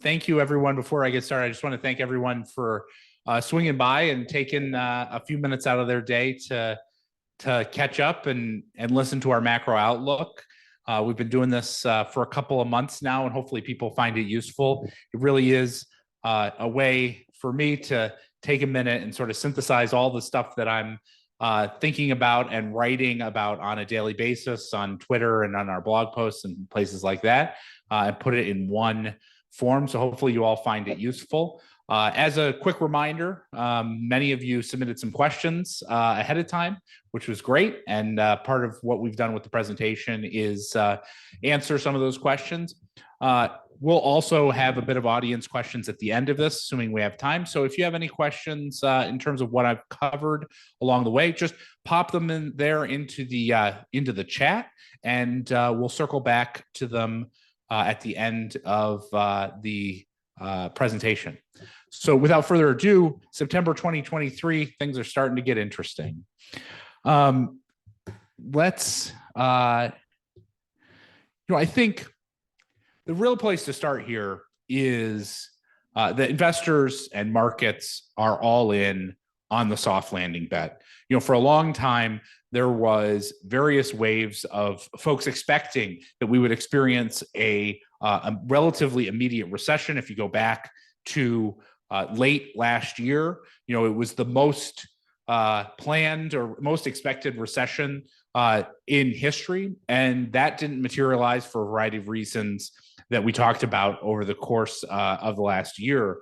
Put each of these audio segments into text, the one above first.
Thank you, everyone. Before I get started, I just want to thank everyone for swinging by and taking a few minutes out of their day to catch up and listen to our macro outlook. We've been doing this for a couple of months now, and hopefully people find it useful. It really is a way for me to take a minute and sort of synthesize all the stuff that I'm thinking about and writing about on a daily basis on Twitter and on our blog posts and places like that, and put it in one form. So hopefully you all find it useful. As a quick reminder, many of you submitted some questions ahead of time, which was great. And part of what we've done with the presentation is answer some of those questions. We'll also have a bit of audience questions at the end of this, assuming we have time. So if you have any questions in terms of what I've covered along the way, just pop them in there into the chat, and we'll circle back to them at the end of the presentation. So without further ado, September 2023, things are starting to get interesting. I think the real place to start here is that investors and markets are all in on the soft landing bet. For a long time, there was various waves of folks expecting that we would experience a relatively immediate recession. If you go back to late last year, it was the most planned or most expected recession in history, and that didn't materialize for a variety of reasons that we talked about over the course of the last year.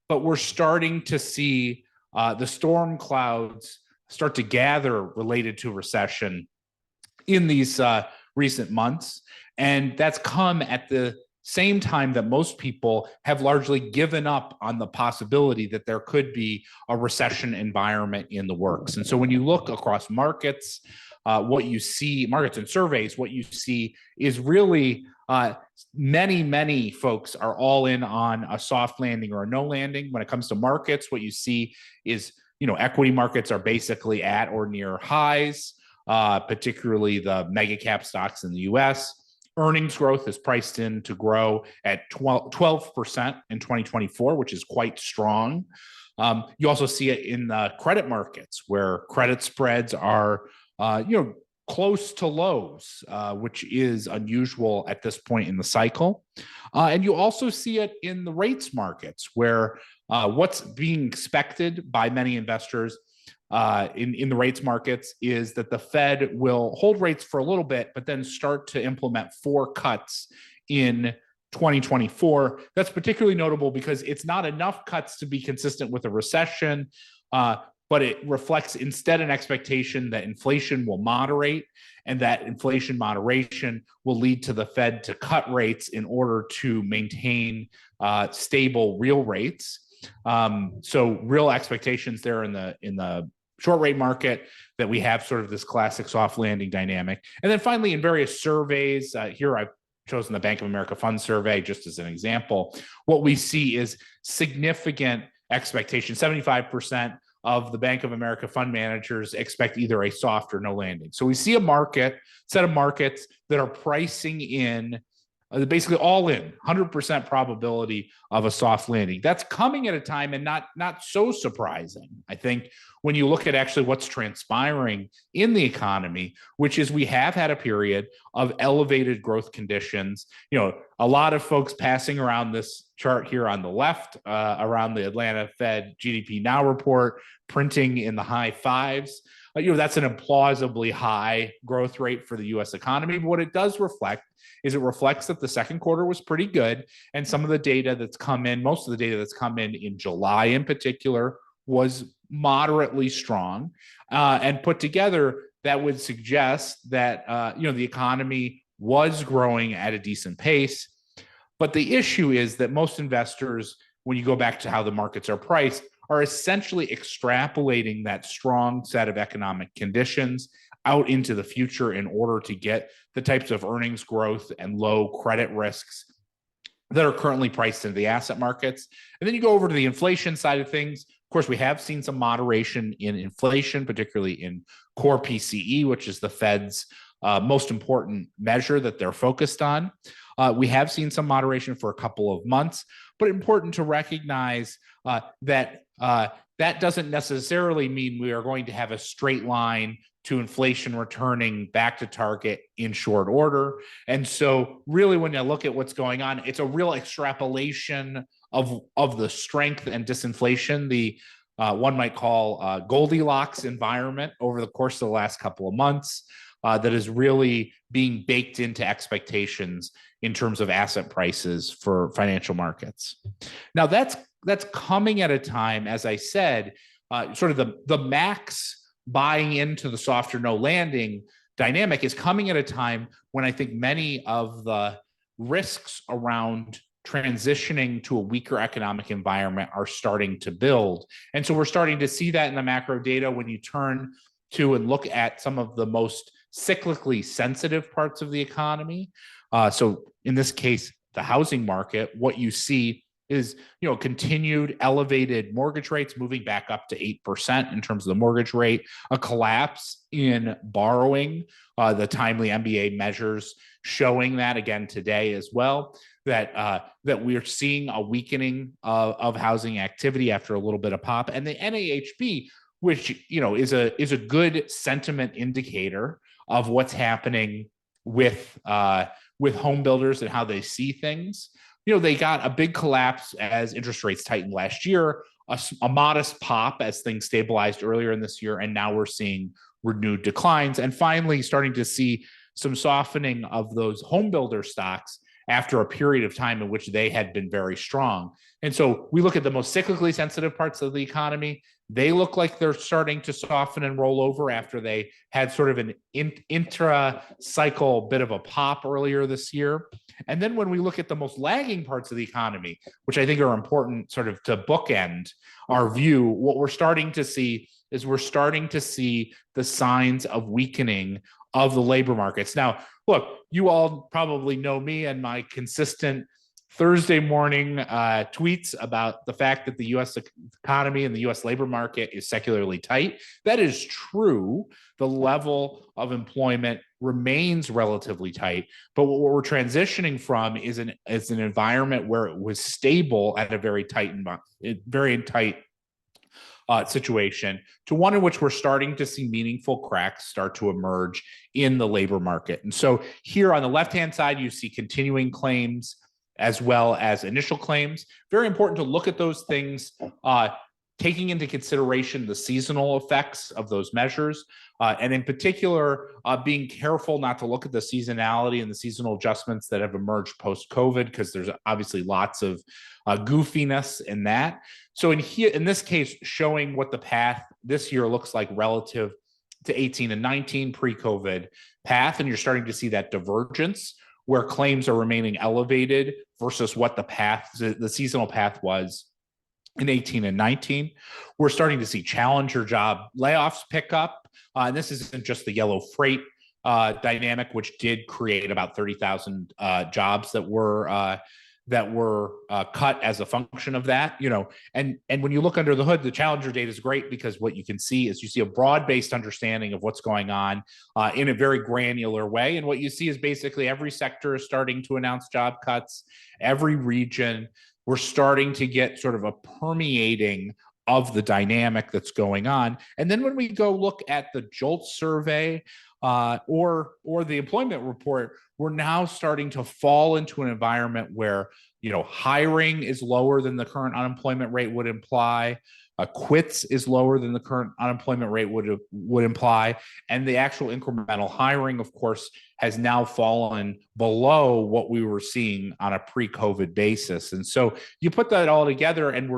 But we're starting to see the storm clouds start to gather related to recession in these recent months. And that's come at the same time that most people have largely given up on the possibility that there could be a recession environment in the works. And so when you look across markets, what you see, markets and surveys, what you see is really many folks are all in on a soft landing or a no landing. When it comes to markets, what you see is equity markets are basically at or near highs, particularly the mega cap stocks in the US. Earnings growth is priced in to grow at 12% in 2024, which is quite strong. You also see it in the credit markets, where credit spreads are close to lows, which is unusual at this point in the cycle. And you also see it in the rates markets, where what's being expected by many investors in the rates markets is that the Fed will hold rates for a little bit, but then start to implement 4 cuts in 2024. That's particularly notable because it's not enough cuts to be consistent with a recession, but it reflects instead an expectation that inflation will moderate, and that inflation moderation will lead to the Fed to cut rates in order to maintain stable real rates. So real expectations there in the short rate market that we have sort of this classic soft landing dynamic. And then finally, in various surveys, here I've chosen the Bank of America Fund Survey just as an example, what we see is significant expectation. 75% of the Bank of America fund managers expect either a soft or no landing. So we see a set of markets that are pricing in basically all in 100% probability of a soft landing. That's coming at a time, and not so surprising, I think, when you look at actually what's transpiring in the economy, which is we have had a period of elevated growth conditions. A lot of folks passing around this chart here on the left around the Atlanta Fed GDP Now report, printing in the high 5s. That's an implausibly high growth rate for the U.S. economy. But what it does reflect is it reflects that the second quarter was pretty good, and some of the data that's come in, most of the data that's come in July in particular, was moderately strong, and put together that would suggest that the economy was growing at a decent pace. But the issue is that most investors, when you go back to how the markets are priced, are essentially extrapolating that strong set of economic conditions out into the future in order to get the types of earnings growth and low credit risks that are currently priced into the asset markets. And then you go over to the inflation side of things. Of course, we have seen some moderation in inflation, particularly in core PCE, which is the Fed's most important measure that they're focused on. We have seen some moderation for a couple of months, but important to recognize that that doesn't necessarily mean we are going to have a straight line to inflation returning back to target in short order. And so really, when you look at what's going on, it's a real extrapolation of the strength and disinflation, the one might call Goldilocks environment over the course of the last couple of months that is really being baked into expectations in terms of asset prices for financial markets. Now, that's coming at a time, as I said, sort of the max buying into the softer no landing dynamic is coming at a time when I think many of the risks around transitioning to a weaker economic environment are starting to build. And so we're starting to see that in the macro data when you turn to and look at some of the most cyclically sensitive parts of the economy. So in this case, the housing market, what you see is, continued elevated mortgage rates moving back up to 8% in terms of the mortgage rate, a collapse in borrowing, the timely MBA measures showing that again today as well, that we're seeing a weakening of housing activity after a little bit of pop. And the NAHB, which, is a good sentiment indicator of what's happening with home builders and how they see things. They got a big collapse as interest rates tightened last year, a modest pop as things stabilized earlier in this year, and now we're seeing renewed declines, and finally starting to see some softening of those home builder stocks after a period of time in which they had been very strong. And so we look at the most cyclically sensitive parts of the economy. They look like they're starting to soften and roll over after they had sort of an intra-cycle bit of a pop earlier this year. And then when we look at the most lagging parts of the economy, which I think are important sort of to bookend our view, what we're starting to see is the signs of weakening of the labor markets. Now, look, you all probably know me and my consistent Thursday morning tweets about the fact that the U.S. economy and the U.S. labor market is secularly tight. That is true. The level of employment remains relatively tight. But what we're transitioning from is an environment where it was stable at a very tight situation to one in which we're starting to see meaningful cracks start to emerge in the labor market. And so here on the left-hand side, you see continuing claims as well as initial claims. Very important to look at those things, taking into consideration the seasonal effects of those measures. And in particular, being careful not to look at the seasonality and the seasonal adjustments that have emerged post-COVID, because there's obviously lots of goofiness in that. So in this case, showing what the path this year looks like relative to 18 and 19 pre-COVID path, and you're starting to see that divergence where claims are remaining elevated versus what the seasonal path was in 18 and 19. We're starting to see challenger job layoffs pick up. And this isn't just the yellow freight dynamic, which did create about 30,000 jobs that were cut as a function of that, and when you look under the hood, the challenger data is great because what you can see is you see a broad-based understanding of what's going on in a very granular way. And what you see is basically every sector is starting to announce job cuts, every region. We're starting to get sort of a permeating of the dynamic that's going on. And then when we go look at the JOLT survey or the employment report, we're now starting to fall into an environment where hiring is lower than the current unemployment rate would imply. Quits is lower than the current unemployment rate would imply, and the actual incremental hiring, of course, has now fallen below what we were seeing on a pre-COVID basis. And so you put that all together, and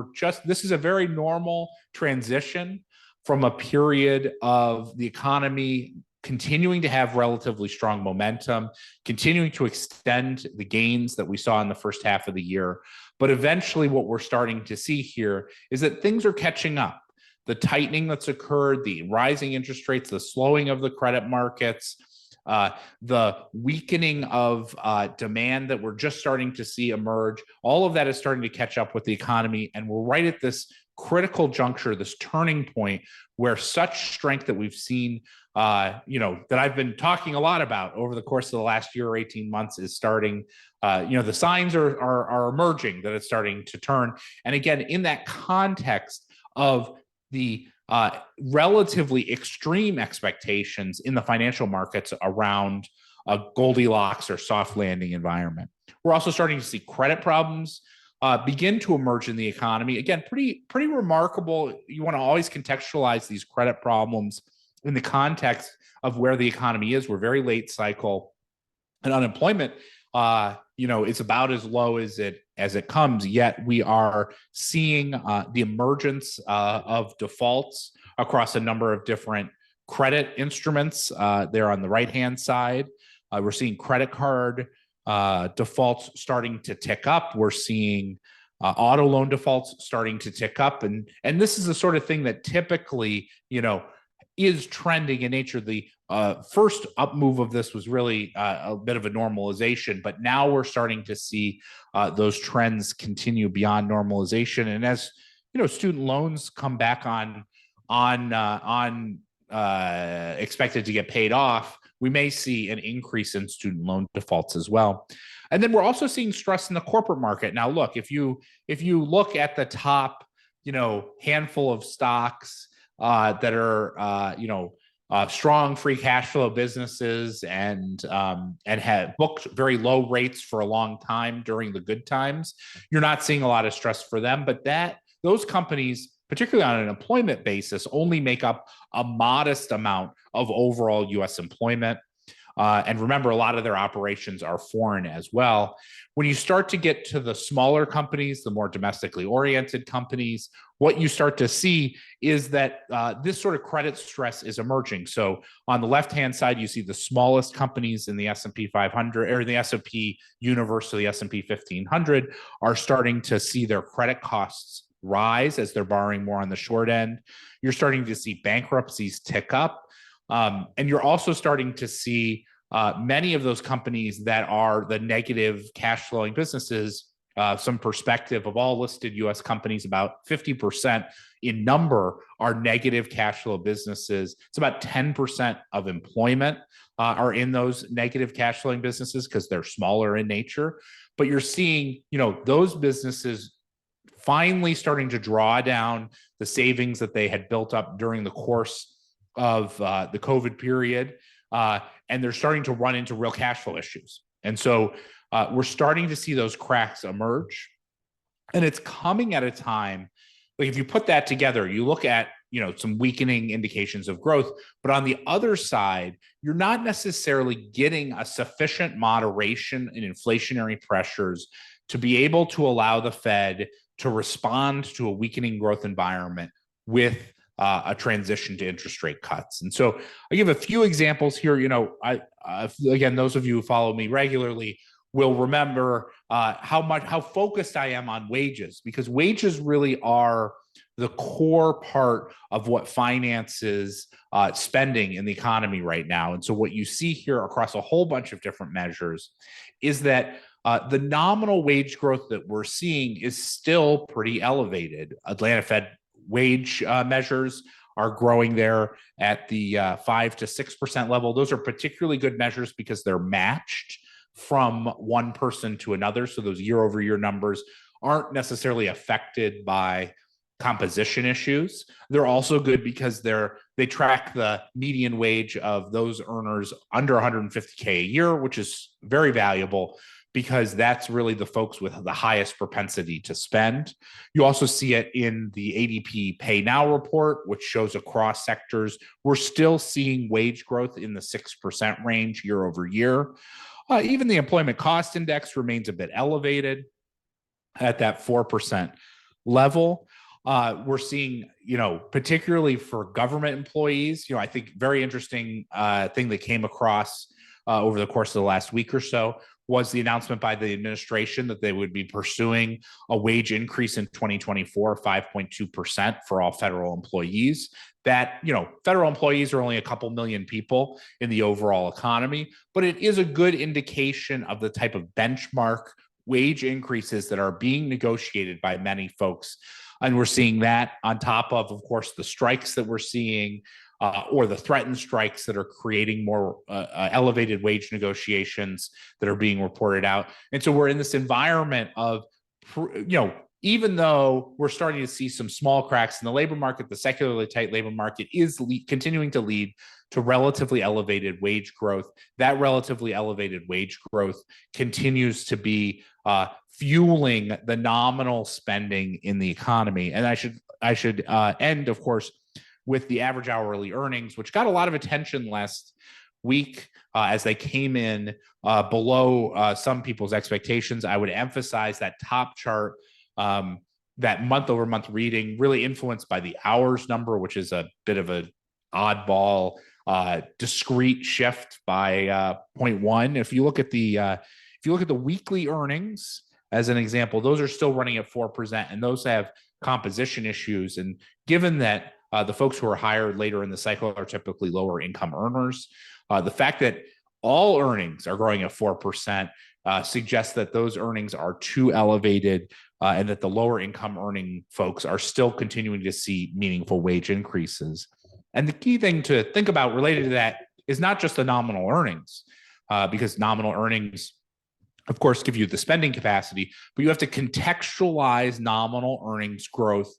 this is a very normal transition from a period of the economy continuing to have relatively strong momentum, continuing to extend the gains that we saw in the first half of the year. But eventually what we're starting to see here is that things are catching up. The tightening that's occurred, the rising interest rates, the slowing of the credit markets, the weakening of demand that we're just starting to see emerge, all of that is starting to catch up with the economy. And we're right at this critical juncture, this turning point where such strength that we've seen that I've been talking a lot about over the course of the last year or 18 months is starting. The signs are emerging that it's starting to turn. And again, in that context of the relatively extreme expectations in the financial markets around a Goldilocks or soft landing environment. We're also starting to see credit problems begin to emerge in the economy. Again, pretty remarkable. You want to always contextualize these credit problems in the context of where the economy is. We're very late cycle, and unemployment, it's about as low as it comes. Yet we are seeing the emergence of defaults across a number of different credit instruments. There on the right-hand side, we're seeing credit card defaults starting to tick up. We're seeing auto loan defaults starting to tick up, and this is the sort of thing that typically, is trending in nature. The first up move of this was really a bit of a normalization, but now we're starting to see those trends continue beyond normalization. And as student loans come back on expected to get paid off, we may see an increase in student loan defaults as well. And then we're also seeing stress in the corporate market. Now, look, if you look at the top, handful of stocks that are strong free cash flow businesses and have booked very low rates for a long time during the good times, you're not seeing a lot of stress for them. But those companies, particularly on an employment basis, only make up a modest amount of overall U.S. employment. And remember, a lot of their operations are foreign as well. When you start to get to the smaller companies, the more domestically oriented companies, what you start to see is that this sort of credit stress is emerging. So on the left-hand side, you see the smallest companies in the S&P 500 or the S&P universe, so the S&P 1500, are starting to see their credit costs rise as they're borrowing more on the short end. You're starting to see bankruptcies tick up. And you're also starting to see many of those companies that are the negative cash flowing businesses. Some perspective of all listed U.S. companies, about 50% in number are negative cash flow businesses. It's about 10% of employment are in those negative cash flowing businesses because they're smaller in nature. But you're seeing, those businesses finally starting to draw down the savings that they had built up during the course of the COVID period, and they're starting to run into real cash flow issues. And so we're starting to see those cracks emerge, and it's coming at a time, like if you put that together, you look at, some weakening indications of growth, but on the other side, you're not necessarily getting a sufficient moderation in inflationary pressures to be able to allow the Fed to respond to a weakening growth environment with a transition to interest rate cuts. And so I give a few examples here. Again, those of you who follow me regularly will remember how focused I am on wages, because wages really are the core part of what finances spending in the economy right now. And so what you see here across a whole bunch of different measures is that the nominal wage growth that we're seeing is still pretty elevated. Atlanta Fed wage measures are growing there at the 5 to 6% level. Those are particularly good measures because they're matched from one person to another. So those year over year numbers aren't necessarily affected by composition issues. They're also good because they track the median wage of those earners under 150K a year, which is very valuable because that's really the folks with the highest propensity to spend. You also see it in the ADP Pay Now report, which shows across sectors, we're still seeing wage growth in the 6% range year over year. Even the employment cost index remains a bit elevated at that 4% level. We're seeing, particularly for government employees, I think very interesting thing that came across over the course of the last week or so was the announcement by the administration that they would be pursuing a wage increase in 2024, 5.2% for all federal employees. That, federal employees are only a couple million people in the overall economy, but it is a good indication of the type of benchmark wage increases that are being negotiated by many folks. And we're seeing that on top of course, the strikes that we're seeing, or the threatened strikes that are creating more elevated wage negotiations that are being reported out. And so we're in this environment of, even though we're starting to see some small cracks in the labor market, the secularly tight labor market is continuing to lead to relatively elevated wage growth. That relatively elevated wage growth continues to be fueling the nominal spending in the economy. And I should end, of course, with the average hourly earnings, which got a lot of attention last week as they came in below some people's expectations. I would emphasize that top chart, that month over month reading, really influenced by the hours number, which is a bit of an oddball discrete shift by 0.1. If you look at the weekly earnings as an example, those are still running at 4%, and those have composition issues. And given that the folks who are hired later in the cycle are typically lower income earners, the fact that all earnings are growing at 4% suggests that those earnings are too elevated, and that the lower income earning folks are still continuing to see meaningful wage increases. And the key thing to think about related to that is not just the nominal earnings, because nominal earnings, of course, give you the spending capacity, but you have to contextualize nominal earnings growth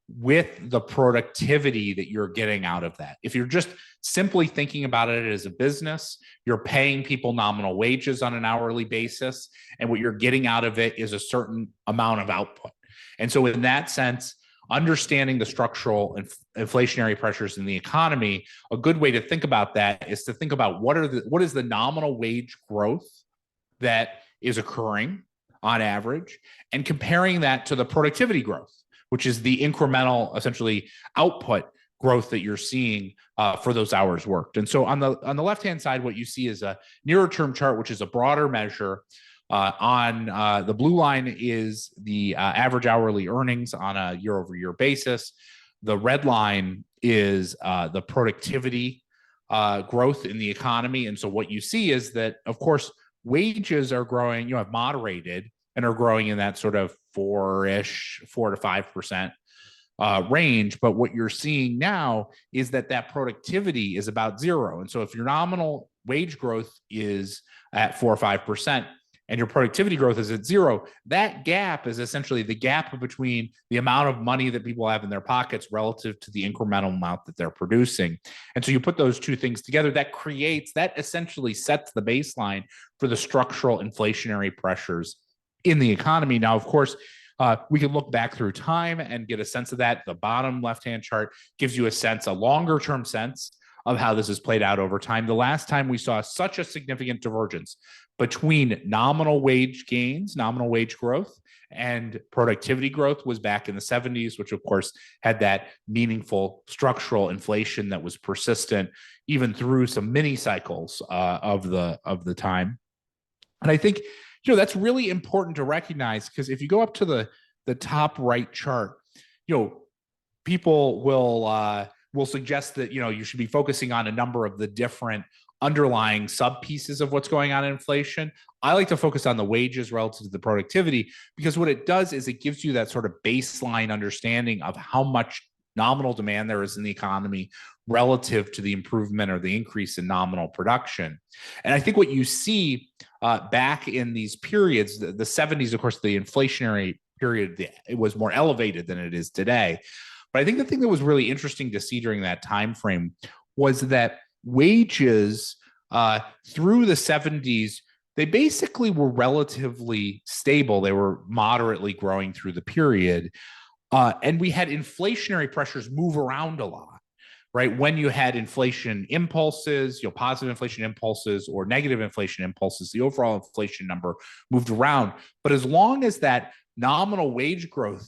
with the productivity that you're getting out of that. If you're just simply thinking about it as a business, you're paying people nominal wages on an hourly basis, and what you're getting out of it is a certain amount of output. And so in that sense, understanding the structural inflationary pressures in the economy, a good way to think about that is to think about what is the nominal wage growth that is occurring on average, and comparing that to the productivity growth, which is the incremental, essentially, output growth that you're seeing for those hours worked. And so on the left-hand side, what you see is a nearer-term chart, which is a broader measure. On the blue line is the average hourly earnings on a year-over-year basis. The red line is the productivity growth in the economy. And so what you see is that, of course, wages are growing, have moderated and are growing in that sort of 4 to 5% range. But what you're seeing now is that productivity is about zero. And so if your nominal wage growth is at 4 or 5%, and your productivity growth is at zero, that gap is essentially the gap between the amount of money that people have in their pockets relative to the incremental amount that they're producing. And so you put those two things together, that essentially sets the baseline for the structural inflationary pressures in the economy. Now, of course, we can look back through time and get a sense of that. The bottom left-hand chart gives you a longer-term sense of how this has played out over time. The last time we saw such a significant divergence between nominal wage gains, nominal wage growth, and productivity growth was back in the 70s, which of course had that meaningful structural inflation that was persistent even through some mini cycles of the time. And I think that's really important to recognize, because if you go up to the top right chart, people will suggest that you should be focusing on a number of the different underlying sub pieces of what's going on in inflation. I like to focus on the wages relative to the productivity, because what it does is it gives you that sort of baseline understanding of how much nominal demand there is in the economy relative to the improvement or the increase in nominal production. And I think what you see back in these periods, the 70s, of course, the inflationary period, it was more elevated than it is today. But I think the thing that was really interesting to see during that time frame was that wages through the 70s, they basically were relatively stable. They were moderately growing through the period. And we had inflationary pressures move around a lot, right? When you had inflation impulses, positive inflation impulses or negative inflation impulses, the overall inflation number moved around. But as long as that nominal wage growth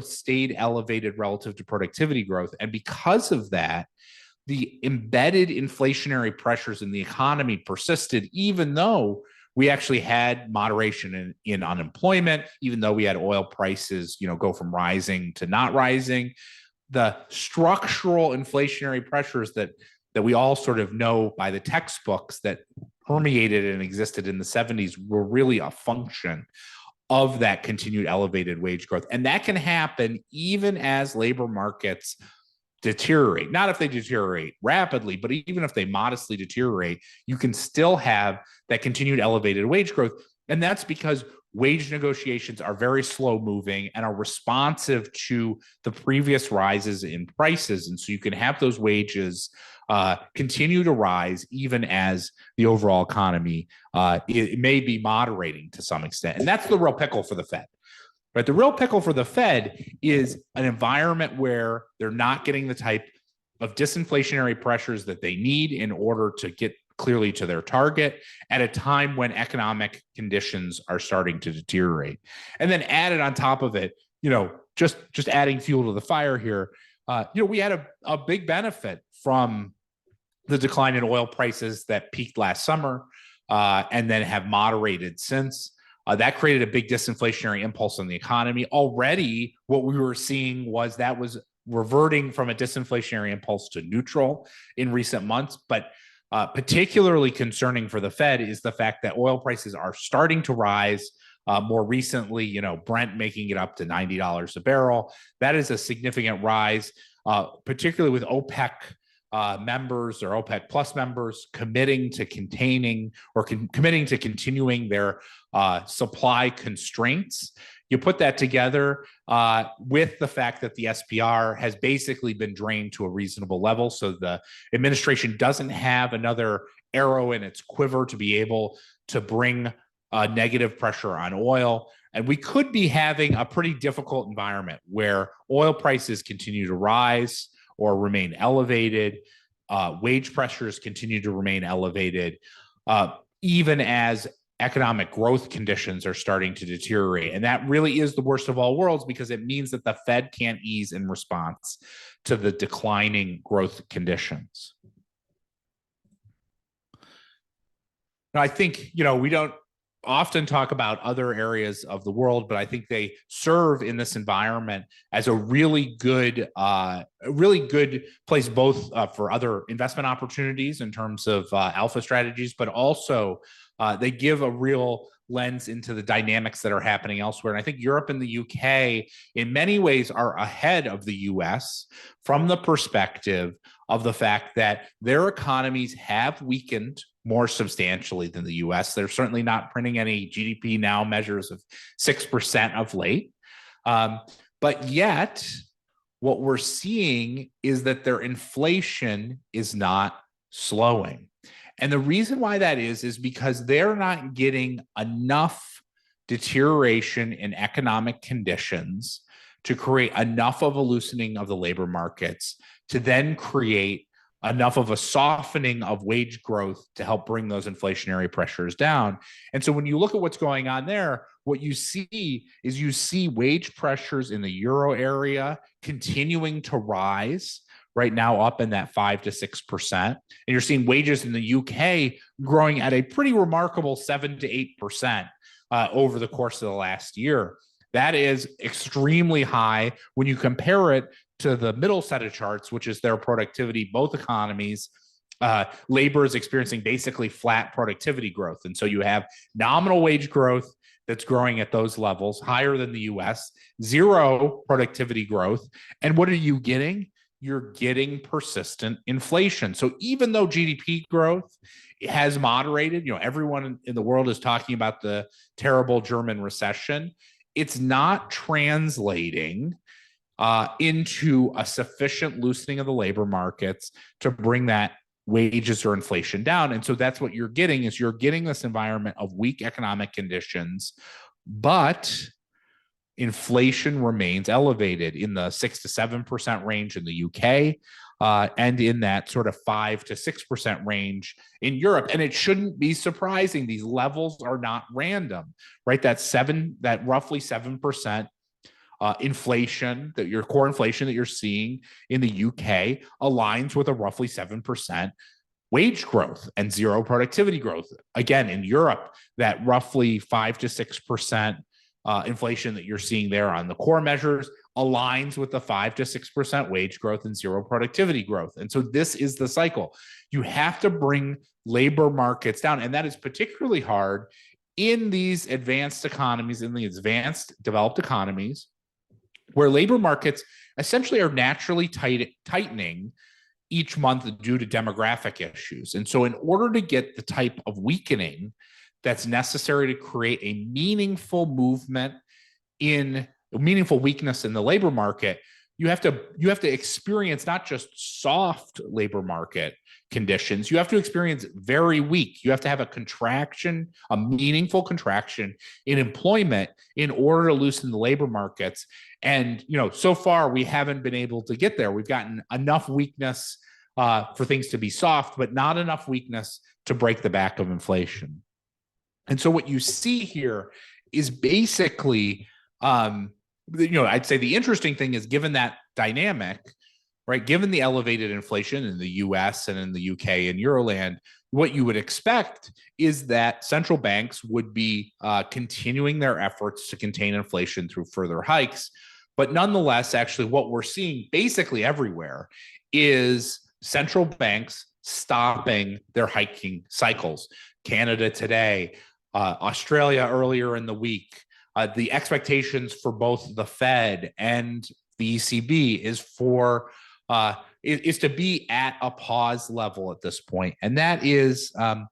stayed elevated relative to productivity growth. And because of that, the embedded inflationary pressures in the economy persisted, even though we actually had moderation in unemployment, even though we had oil prices, go from rising to not rising. The structural inflationary pressures that we all sort of know by the textbooks that permeated and existed in the 70s were really a function of that continued elevated wage growth. And that can happen even as labor markets deteriorate. Not if they deteriorate rapidly, but even if they modestly deteriorate, you can still have that continued elevated wage growth. And that's because wage negotiations are very slow moving and are responsive to the previous rises in prices. And so you can have those wages continue to rise even as the overall economy it may be moderating to some extent. And that's the real pickle for the Fed. But the real pickle for the Fed is an environment where they're not getting the type of disinflationary pressures that they need in order to get clearly to their target at a time when economic conditions are starting to deteriorate. And then added on top of it, just adding fuel to the fire here, we had a big benefit from the decline in oil prices that peaked last summer and then have moderated since. That created a big disinflationary impulse on the economy. Already, what we were seeing was reverting from a disinflationary impulse to neutral in recent months. But particularly concerning for the Fed is the fact that oil prices are starting to rise. More recently, Brent making it up to $90 a barrel. That is a significant rise, particularly with OPEC members or OPEC plus members committing to containing or committing to continuing their supply constraints. You put that together with the fact that the SPR has basically been drained to a reasonable level. So the administration doesn't have another arrow in its quiver to be able to bring negative pressure on oil. And we could be having a pretty difficult environment where oil prices continue to rise or remain elevated, wage pressures continue to remain elevated, even as economic growth conditions are starting to deteriorate. And that really is the worst of all worlds because it means that the Fed can't ease in response to the declining growth conditions. Now, I think, we don't often talk about other areas of the world, but I think they serve in this environment as a really good place, both for other investment opportunities in terms of alpha strategies, but also they give a real lens into the dynamics that are happening elsewhere. And I think Europe and the UK in many ways are ahead of the US from the perspective of the fact that their economies have weakened more substantially than the US. They're certainly not printing any GDP now measures of 6% of late. But yet, what we're seeing is that their inflation is not slowing. And the reason why that is because they're not getting enough deterioration in economic conditions to create enough of a loosening of the labor markets to then create enough of a softening of wage growth to help bring those inflationary pressures down. And so when you look at what's going on there, what you see is wage pressures in the euro area continuing to rise right now up in that 5 to 6%. And you're seeing wages in the UK growing at a pretty remarkable 7 to 8% over the course of the last year. That is extremely high when you compare it to the middle set of charts, which is their productivity. Both economies, labor is experiencing basically flat productivity growth. And so you have nominal wage growth that's growing at those levels, higher than the US, zero productivity growth. And what are you getting? You're getting persistent inflation. So even though GDP growth has moderated, everyone in the world is talking about the terrible German recession, it's not translating into a sufficient loosening of the labor markets to bring that wages or inflation down. And so that's what you're getting this environment of weak economic conditions, but inflation remains elevated in the 6 to 7% range in the UK and in that sort of 5 to 6% range in Europe. And it shouldn't be surprising. These levels are not random, right? That roughly 7% inflation, that your core inflation that you're seeing in the UK aligns with a roughly 7% wage growth and zero productivity growth. Again, in Europe, that roughly 5 to 6% inflation that you're seeing there on the core measures aligns with the 5 to 6% wage growth and zero productivity growth. And so this is the cycle. You have to bring labor markets down. And that is particularly hard in these advanced economies, in the advanced developed economies, where labor markets essentially are naturally tightening each month due to demographic issues. And so in order to get the type of weakening that's necessary to create a meaningful weakness in the labor market, you have to experience not just soft labor market conditions, you have to experience very weak. You have to have a meaningful contraction in employment in order to loosen the labor markets. And so far we haven't been able to get there. We've gotten enough weakness for things to be soft, but not enough weakness to break the back of inflation. And so what you see here is basically, I'd say the interesting thing is, given that dynamic, right, given the elevated inflation in the US and in the UK and Euroland, what you would expect is that central banks would be continuing their efforts to contain inflation through further hikes. But nonetheless, actually, what we're seeing basically everywhere is central banks stopping their hiking cycles. Canada today, Australia earlier in the week. The expectations for both the Fed and the ECB is to be at a pause level at this point. And that is, and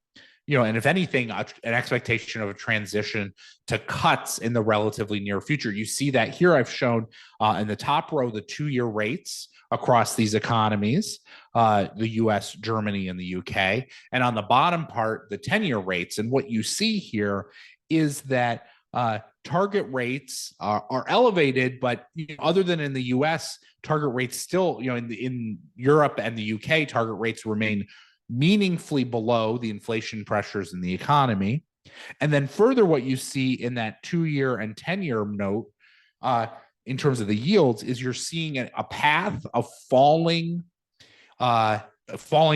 if anything, an expectation of a transition to cuts in the relatively near future. You see that here. I've shown in the top row the 2-year rates across these economies, the US, Germany, and the UK. And on the bottom part, the 10-year rates. And what you see here is that target rates are elevated, but other than in the US, target rates still, in Europe and the UK, target rates remain meaningfully below the inflation pressures in the economy. And then further, what you see in that 2-year and 10-year note, in terms of the yields, is you're seeing a path of falling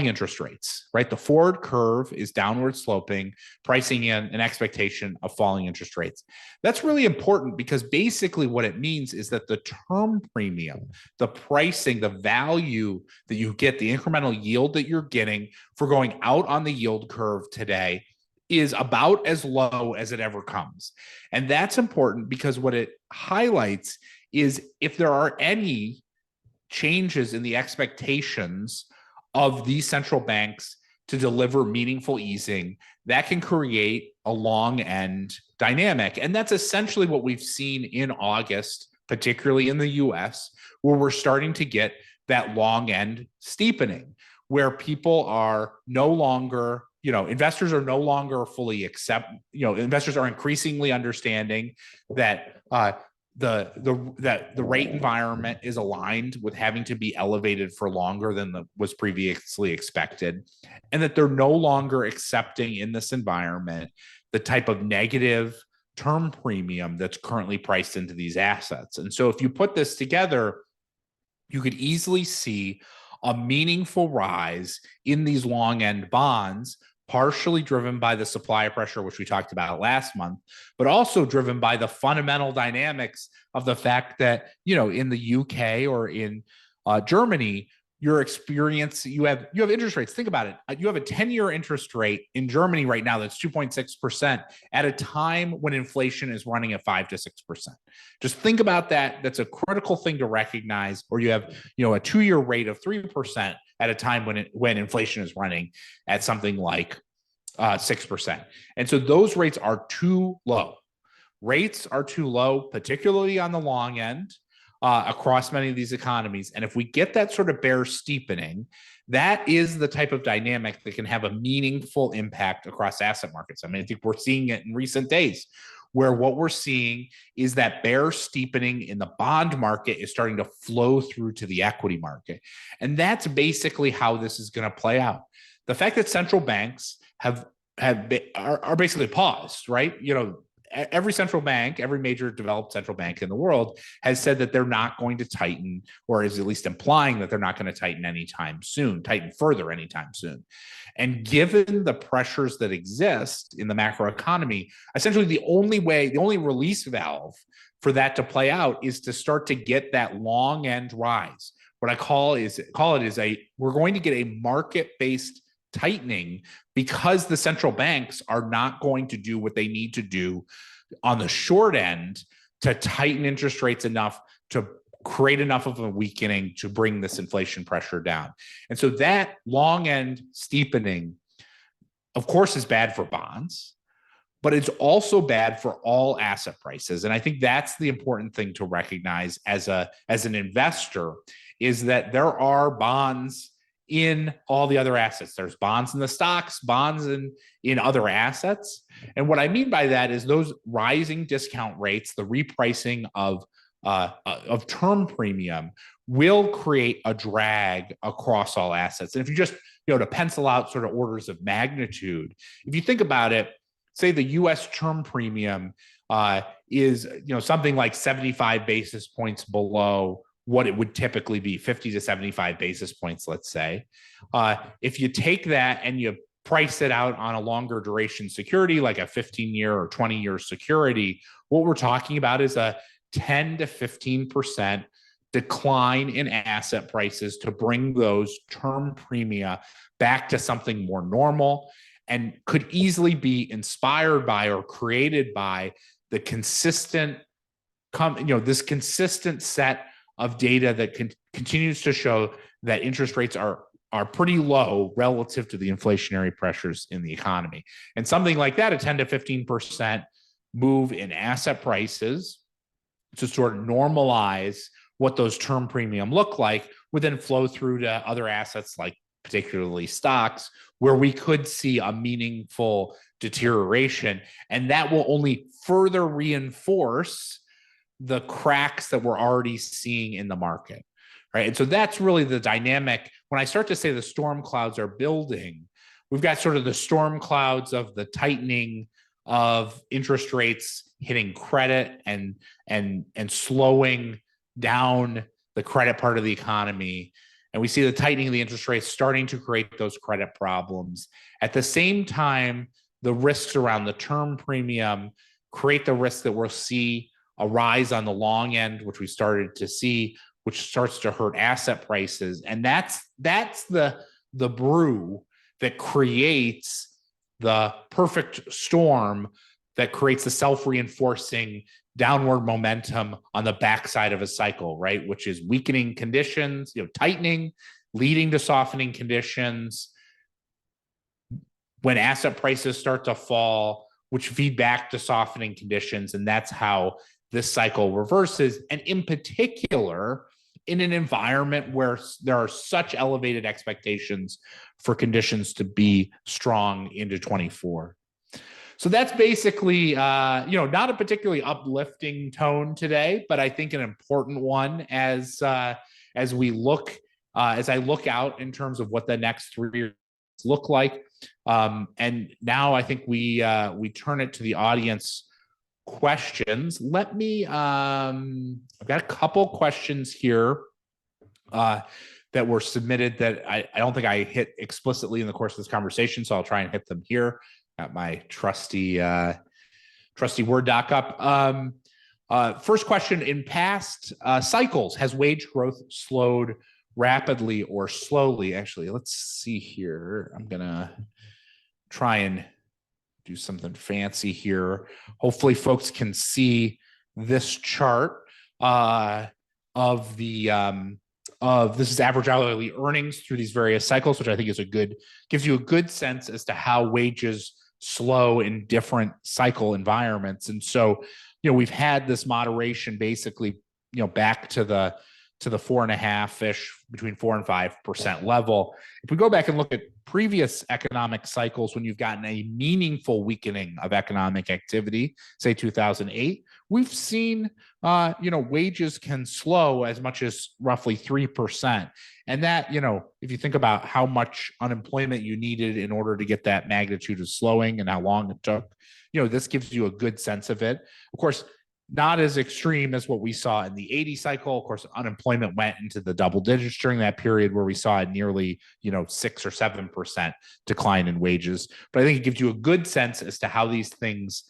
interest rates, right? The forward curve is downward sloping, pricing in an expectation of falling interest rates. That's really important because basically what it means is that the term premium, the pricing, the value that you get, the incremental yield that you're getting for going out on the yield curve today is about as low as it ever comes. And that's important because what it highlights is if there are any changes in the expectations of these central banks to deliver meaningful easing, that can create a long end dynamic. And that's essentially what we've seen in August, particularly in the US, where we're starting to get that long end steepening, where people are no longer, investors are no longer fully investors are increasingly understanding that the rate environment is aligned with having to be elevated for longer than was previously expected, and that they're no longer accepting in this environment the type of negative term premium that's currently priced into these assets. And so if you put this together, you could easily see a meaningful rise in these long end bonds, partially driven by the supply pressure, which we talked about last month, but also driven by the fundamental dynamics of the fact that, in the UK or in Germany, you have interest rates. Think about it. You have a 10-year interest rate in Germany right now that's 2.6% at a time when inflation is running at 5 to 6%. Just think about that. That's a critical thing to recognize. Or you have, a 2-year rate of 3% at a time when inflation is running at something like 6%. And so those rates are too low. Rates are too low, particularly on the long end, across many of these economies. And if we get that sort of bear steepening, that is the type of dynamic that can have a meaningful impact across asset markets. I mean, I think we're seeing it in recent days, where what we're seeing is that bear steepening in the bond market is starting to flow through to the equity market. And that's basically how this is going to play out. The fact that central banks are basically paused, right? Every central bank, every major developed central bank in the world has said that they're not going to tighten, or is at least implying that they're not going to tighten further anytime soon. And given the pressures that exist in the macroeconomy, essentially the only release valve for that to play out is to start to get that long end rise. What I call it is we're going to get a market-based tightening because the central banks are not going to do what they need to do on the short end to tighten interest rates enough to create enough of a weakening to bring this inflation pressure down. And so that long end steepening, of course, is bad for bonds, but it's also bad for all asset prices. And I think that's the important thing to recognize as an investor, is that there are bonds in all the other assets. There's bonds in the stocks, bonds in other assets. And what I mean by that is those rising discount rates, the repricing of term premium will create a drag across all assets. And if you just, to pencil out sort of orders of magnitude, if you think about it, say the US term premium is, something like 75 basis points below what it would typically be, 50 to 75 basis points, let's say. If you take that and you price it out on a longer duration security, like a 15-year or 20-year security, what we're talking about is a 10 to 15% decline in asset prices to bring those term premia back to something more normal, and could easily be inspired by or created by the consistent, this consistent set of data that continues to show that interest rates are pretty low relative to the inflationary pressures in the economy. And something like that, a 10 to 15% move in asset prices to sort of normalize what those term premium look like, would then flow through to other assets, like particularly stocks, where we could see a meaningful deterioration. And that will only further reinforce the cracks that we're already seeing in the market, right? And so that's really the dynamic. When I start to say the storm clouds are building, we've got sort of the storm clouds of the tightening of interest rates hitting credit and slowing down the credit part of the economy. And we see the tightening of the interest rates starting to create those credit problems. At the same time, the risks around the term premium create the risk that we'll see a rise on the long end, which we started to see, which starts to hurt asset prices. And that's the brew that creates the perfect storm that creates the self-reinforcing downward momentum on the backside of a cycle, right? Which is weakening conditions, tightening, leading to softening conditions. When asset prices start to fall, which feed back to softening conditions. And that's how this cycle reverses. And in particular, in an environment where there are such elevated expectations for conditions to be strong into 24. So that's basically, not a particularly uplifting tone today, but I think an important one as we look, as I look out in terms of what the next 3 years look like. And now I think we turn it to the audience questions. Let me, I've got a couple questions here that were submitted that I don't think I hit explicitly in the course of this conversation, so I'll try and hit them here. Got my trusty Word doc up. First question: in past cycles, has wage growth slowed rapidly or slowly? Actually, let's see here. I'm gonna try and do something fancy here. Hopefully, folks can see this chart of this is average hourly earnings through these various cycles, which I think is gives you a good sense as to how wages slow in different cycle environments. And so, we've had this moderation basically, back to the 4.5-ish, between 4 and 5% level. If we go back and look at previous economic cycles, when you've gotten a meaningful weakening of economic activity, say 2008, we've seen, wages can slow as much as roughly 3%. And that, if you think about how much unemployment you needed in order to get that magnitude of slowing and how long it took, this gives you a good sense of it. Of course, not as extreme as what we saw in the 80 cycle. Of course, unemployment went into the double digits during that period where we saw a nearly, 6 or 7% decline in wages. But I think it gives you a good sense as to how these things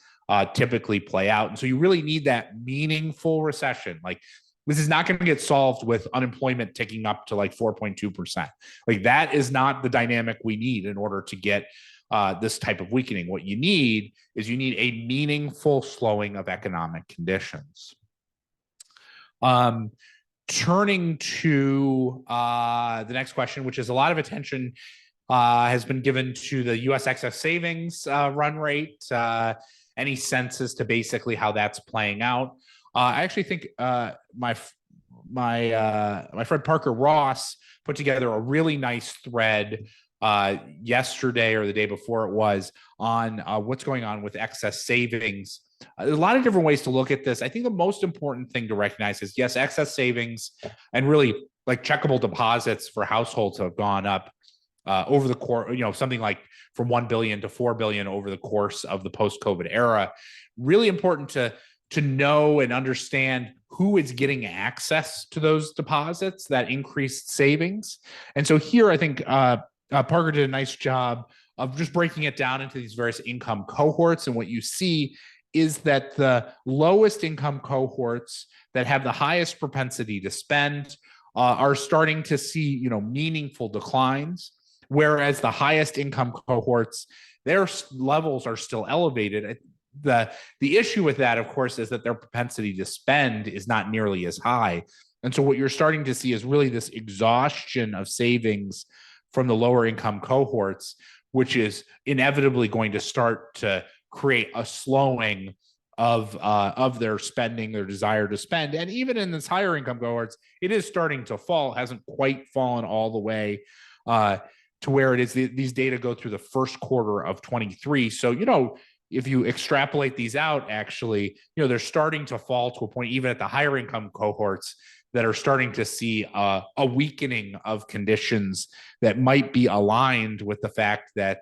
typically play out. And so you really need that meaningful recession. Like, this is not going to get solved with unemployment ticking up to like 4.2%. Like, that is not the dynamic we need in order to get this type of weakening. What you need is a meaningful slowing of economic conditions. Turning to the next question, which is a lot of attention has been given to the U.S. excess savings run rate. Any sense as to basically how that's playing out? I actually think my friend Parker Ross put together a really nice thread yesterday or the day before it was on what's going on with excess savings. There's a lot of different ways to look at this. I think the most important thing to recognize is, yes, excess savings and really like checkable deposits for households have gone up over the course, something like from 1 billion to 4 billion over the course of the post-COVID era. Really important to know and understand who is getting access to those deposits, that increased savings. And so here, I think Parker did a nice job of just breaking it down into these various income cohorts. And what you see is that the lowest income cohorts that have the highest propensity to spend are starting to see, meaningful declines, whereas the highest income cohorts, their levels are still elevated. The issue with that, of course, is that their propensity to spend is not nearly as high. And so what you're starting to see is really this exhaustion of savings from the lower income cohorts, which is inevitably going to start to create a slowing of their spending, their desire to spend. And even in this higher income cohorts, it is starting to fall. It hasn't quite fallen all the way to where it is. These data go through the first quarter of 23. So, if you extrapolate these out, actually, they're starting to fall to a point, even at the higher income cohorts, that are starting to see a weakening of conditions that might be aligned with the fact that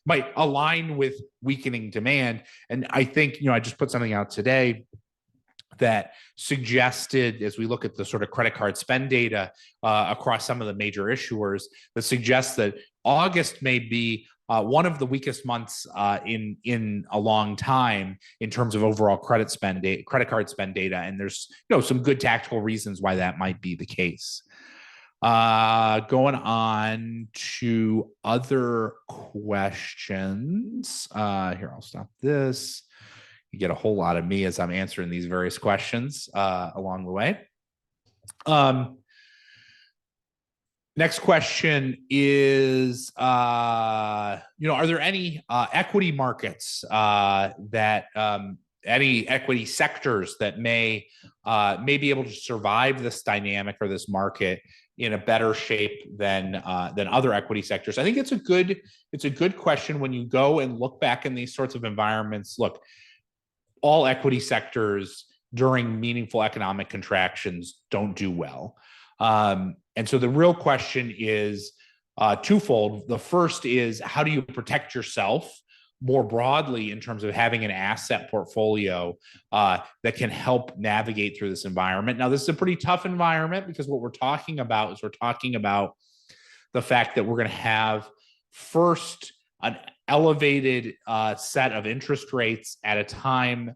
might align with weakening demand. And I think, I just put something out today that suggested, as we look at the sort of credit card spend data across some of the major issuers, that suggests that August may be one of the weakest months in a long time in terms of overall credit card spend data, and there's some good tactical reasons why that might be the case. Going on to other questions. Here, I'll stop this. You get a whole lot of me as I'm answering these various questions along the way. Next question is, are there any equity markets that any equity sectors that may be able to survive this dynamic or this market in a better shape than other equity sectors? I think it's a good question when you go and look back in these sorts of environments. Look, all equity sectors during meaningful economic contractions don't do well. And so the real question is twofold. The first is, how do you protect yourself more broadly in terms of having an asset portfolio that can help navigate through this environment? Now, this is a pretty tough environment because what we're talking about is the fact that we're going to have first an elevated set of interest rates at a time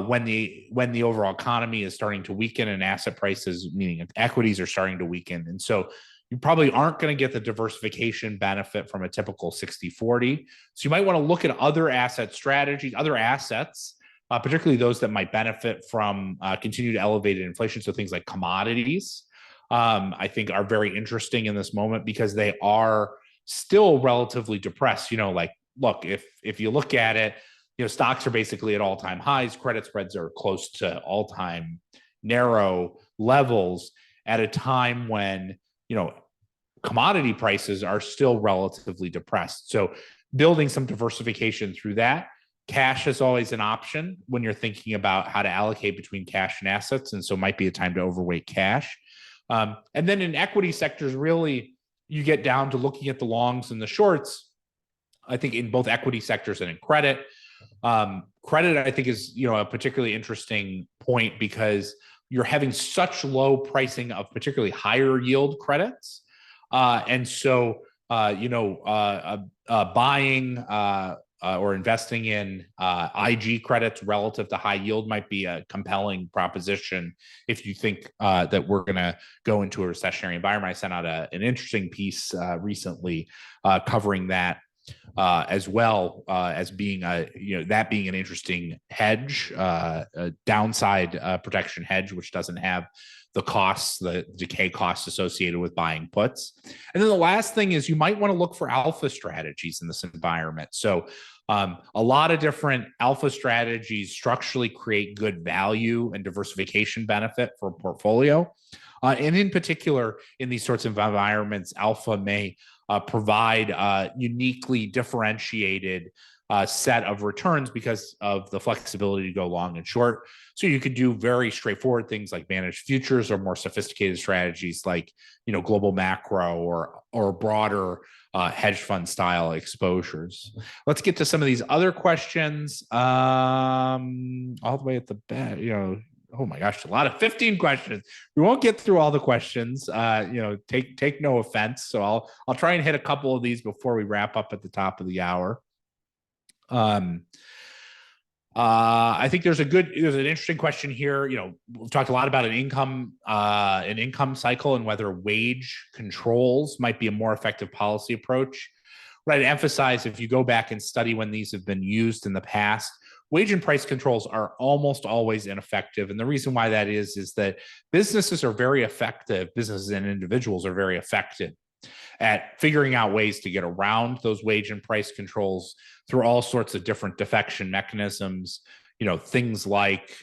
when the overall economy is starting to weaken and asset prices, meaning equities, are starting to weaken. And so you probably aren't going to get the diversification benefit from a typical 60-40. So you might want to look at other asset strategies, other assets, particularly those that might benefit from continued elevated inflation. So things like commodities, I think, are very interesting in this moment because they are still relatively depressed. Look, if you look at it, stocks are basically at all-time highs. Credit spreads are close to all-time narrow levels at a time when, commodity prices are still relatively depressed. So building some diversification through that. Cash is always an option when you're thinking about how to allocate between cash and assets. And so it might be a time to overweight cash. And then in equity sectors, really, you get down to looking at the longs and the shorts. I think in both equity sectors and in credit. Credit, I think, is a particularly interesting point because you're having such low pricing of particularly higher yield credits, and so buying or investing in IG credits relative to high yield might be a compelling proposition if you think that we're going to go into a recessionary environment. I sent out an interesting piece recently covering that. as well as being that being an interesting hedge, a downside protection hedge, which doesn't have the costs, the decay costs associated with buying puts. And then the last thing is you might want to look for alpha strategies in this environment. So a lot of different alpha strategies structurally create good value and diversification benefit for a portfolio. And in particular, in these sorts of environments, alpha may provide a uniquely differentiated set of returns because of the flexibility to go long and short. So you could do very straightforward things like managed futures, or more sophisticated strategies like global macro or broader hedge fund style exposures. Let's get to some of these other questions. All the way at the back, oh my gosh, a lot of 15 questions. We won't get through all the questions. Take no offense. So I'll try and hit a couple of these before we wrap up at the top of the hour. I think there's an interesting question here. We've talked a lot about an income cycle and whether wage controls might be a more effective policy approach. What I'd emphasize, if you go back and study when these have been used in the past, wage and price controls are almost always ineffective. And the reason why that is that businesses are very effective, businesses and individuals are very effective at figuring out ways to get around those wage and price controls through all sorts of different defection mechanisms, things like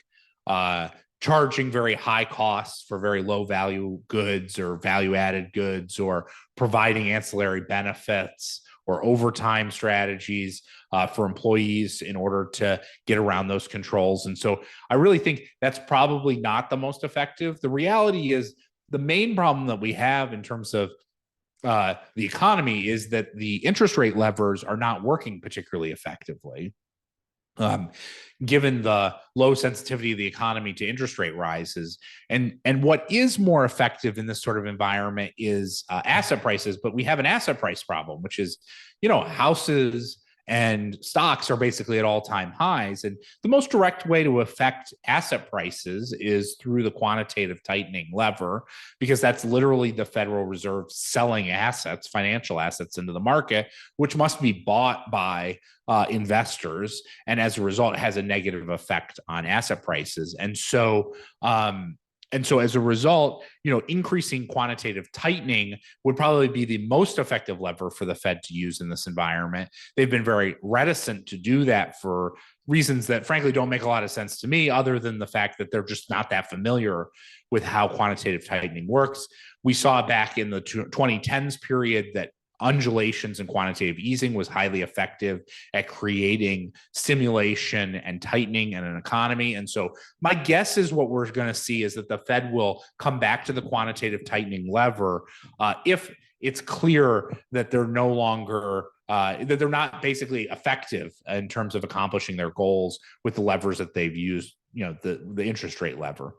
charging very high costs for very low value goods or value added goods, or providing ancillary benefits or overtime strategies for employees in order to get around those controls. And so I really think that's probably not the most effective. The reality is the main problem that we have in terms of the economy is that the interest rate levers are not working particularly effectively. Given the low sensitivity of the economy to interest rate rises. And what is more effective in this sort of environment is asset prices, but we have an asset price problem, which is, houses and stocks are basically at all-time highs. And the most direct way to affect asset prices is through the quantitative tightening lever, because that's literally the Federal Reserve selling assets, financial assets into the market, which must be bought by investors. And as a result, it has a negative effect on asset prices. And so as a result, increasing quantitative tightening would probably be the most effective lever for the Fed to use in this environment. They've been very reticent to do that for reasons that frankly don't make a lot of sense to me, other than the fact that they're just not that familiar with how quantitative tightening works. We saw back in the 2010s period that undulations in quantitative easing was highly effective at creating stimulation and tightening in an economy. And so my guess is what we're going to see is that the Fed will come back to the quantitative tightening lever if it's clear that they're no longer that they're not basically effective in terms of accomplishing their goals with the levers that they've used, the interest rate lever.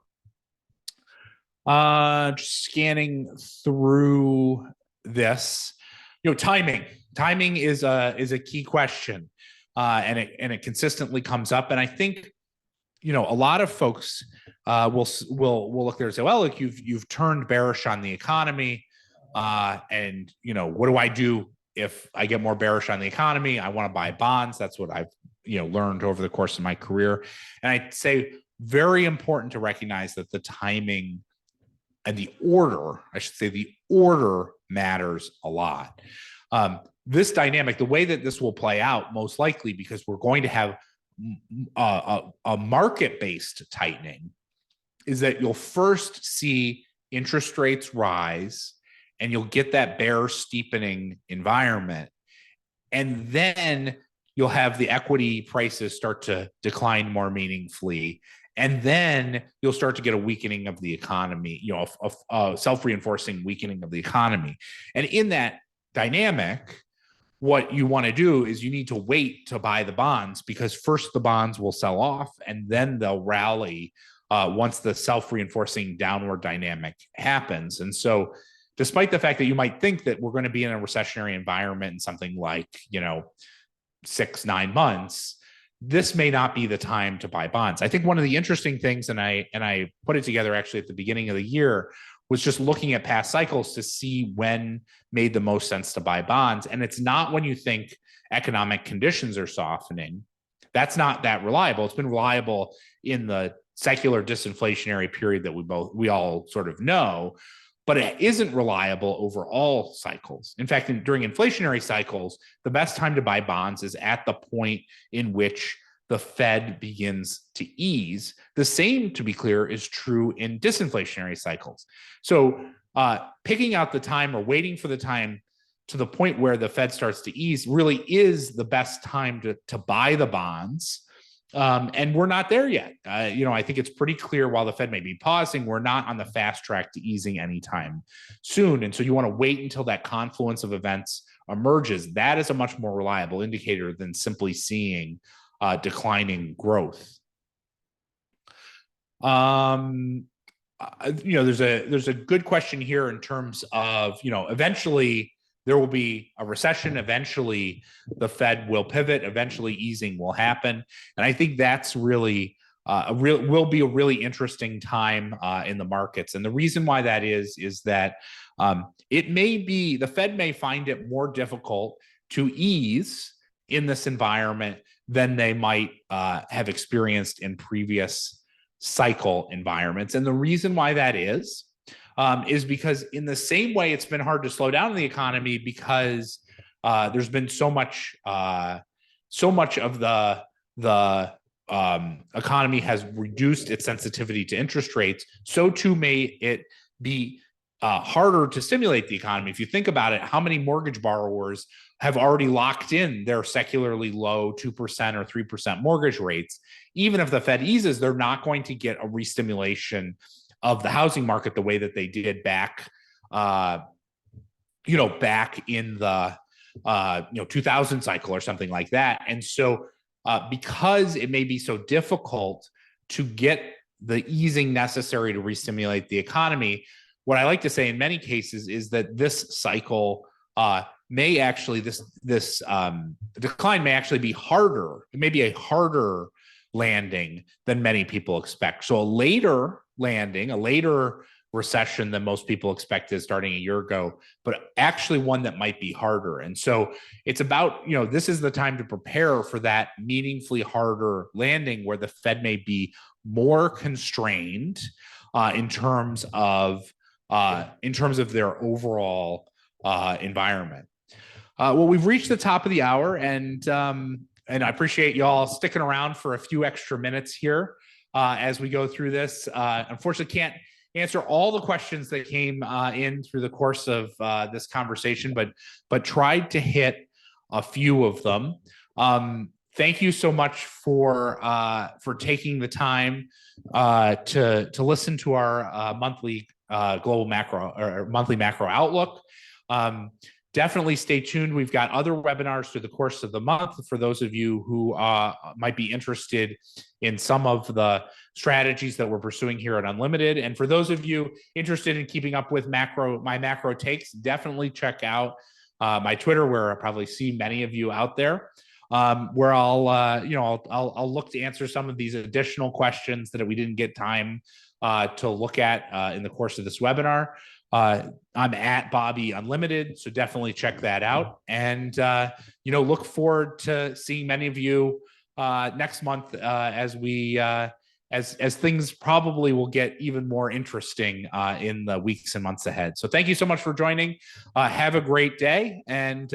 Just scanning through this. Timing is a key question, and it consistently comes up. And I think, a lot of folks will look there and say, well, look, you've turned bearish on the economy, and what do I do if I get more bearish on the economy? I want to buy bonds. That's what I've learned over the course of my career. And I'd say very important to recognize that the timing and the order matters a lot. This dynamic, the way that this will play out, most likely because we're going to have a market-based tightening, is that you'll first see interest rates rise and you'll get that bear steepening environment. And then you'll have the equity prices start to decline more meaningfully. And then you'll start to get a weakening of the economy, a self-reinforcing weakening of the economy. And in that dynamic, what you want to do is you need to wait to buy the bonds, because first the bonds will sell off and then they'll rally once the self-reinforcing downward dynamic happens. And so despite the fact that you might think that we're going to be in a recessionary environment in something like, 6-9 months, this may not be the time to buy bonds. I think one of the interesting things, and I put it together actually at the beginning of the year, was just looking at past cycles to see when made the most sense to buy bonds. And it's not when you think economic conditions are softening, that's not that reliable. It's been reliable in the secular disinflationary period that we all sort of know, but it isn't reliable over all cycles. In fact, during inflationary cycles, the best time to buy bonds is at the point in which the Fed begins to ease. The same, to be clear, is true in disinflationary cycles. So picking out the time or waiting for the time to the point where the Fed starts to ease really is the best time to buy the bonds. And we're not there yet. I think it's pretty clear while the Fed may be pausing, we're not on the fast track to easing anytime soon. And so you want to wait until that confluence of events emerges. That is a much more reliable indicator than simply seeing declining growth. There's a good question here in terms of, eventually there will be a recession. Eventually the Fed will pivot. Eventually easing will happen. And I think that's really will be a really interesting time in the markets. And the reason why that is that the Fed may find it more difficult to ease in this environment than they might have experienced in previous cycle environments. And the reason why that is because in the same way it's been hard to slow down the economy because there's been so much of the economy has reduced its sensitivity to interest rates, so too may it be harder to stimulate the economy. If you think about it, how many mortgage borrowers have already locked in their secularly low 2% or 3% mortgage rates? Even if the Fed eases, they're not going to get a restimulation of the housing market the way that they did back in the 2000 cycle or something like that. And so because it may be so difficult to get the easing necessary to restimulate the economy, what I like to say in many cases is that this cycle may actually, this decline may actually be harder. It may be a harder landing than many people expect. So a later landing, a later recession than most people expected starting a year ago, but actually one that might be harder. And so it's about, this is the time to prepare for that meaningfully harder landing where the Fed may be more constrained in terms of their overall environment. Well, we've reached the top of the hour, and I appreciate y'all sticking around for a few extra minutes here as we go through this. Unfortunately, can't answer all the questions that came in through the course of this conversation, but tried to hit a few of them. Thank you so much for taking the time to listen to our monthly global macro or monthly macro outlook. Definitely stay tuned. We've got other webinars through the course of the month for those of you who might be interested in some of the strategies that we're pursuing here at Unlimited. And for those of you interested in keeping up with my macro takes, definitely check out my Twitter, where I probably see many of you out there, where I'll look to answer some of these additional questions that we didn't get time to look at in the course of this webinar. I'm at Bobby Unlimited, so definitely check that out. And look forward to seeing many of you next month as things probably will get even more interesting in the weeks and months ahead. So thank you so much for joining. Have a great day, and